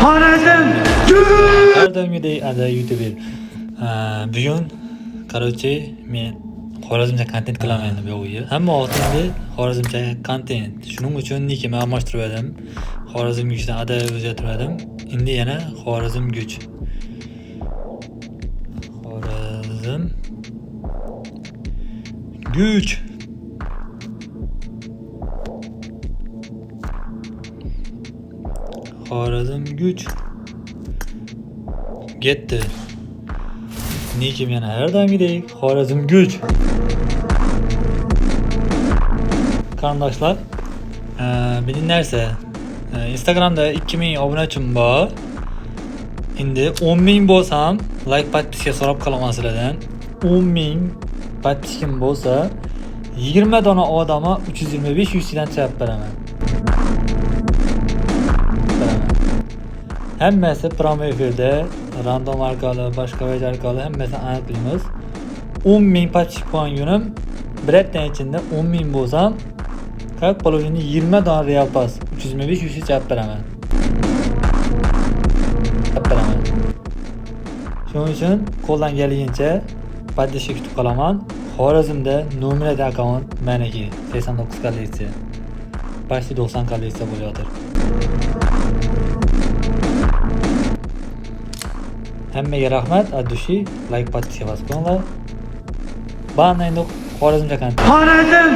Xorazm Har doimgidek ada YouTuber. Bugun короче men Xorazmcha kontent qilaman endi bu yil. Hamma vaqtimda Xorazmcha kontent. Shuning uchun nikimni almashtirdim. Xorazm güchdan ada o'zgartirdim. Endi yana Xorazm güch. Xorazm güch. Xorazm güch. Getdi. Nikim yana her doimgidek Xorazm güch. Qarindoshlar, bir narsa. Instagramda 2000 obunachim bor. Endi 10.000 bo'lsam, like podpiska so'rab qolaman sizlardan. 10.000 podpiskim bo'lsa, 20 dona odamga 325 100 dan chap beraman. Hammasi promo efirda, random orqali, boshqa vajh orqali hammasini aniqlaymiz. 10.000 podpis qo'ygan kunim, bir haftaning ichida 10.000 bo'lsam, как положение 20 dona real pass 325 100 chap beraman. Shuning uchun qo'ldan kelgancha podpiska kutib qolaman. Xorazmda nomerli akkaunt meniki 89 kolleksiya. Почти 90 kolleksiya bo'layotir. Hammaga rahmat, addushi, like podpiska bosib qo'yinglar. Bana endi Xorazmcha kontent. Xorazm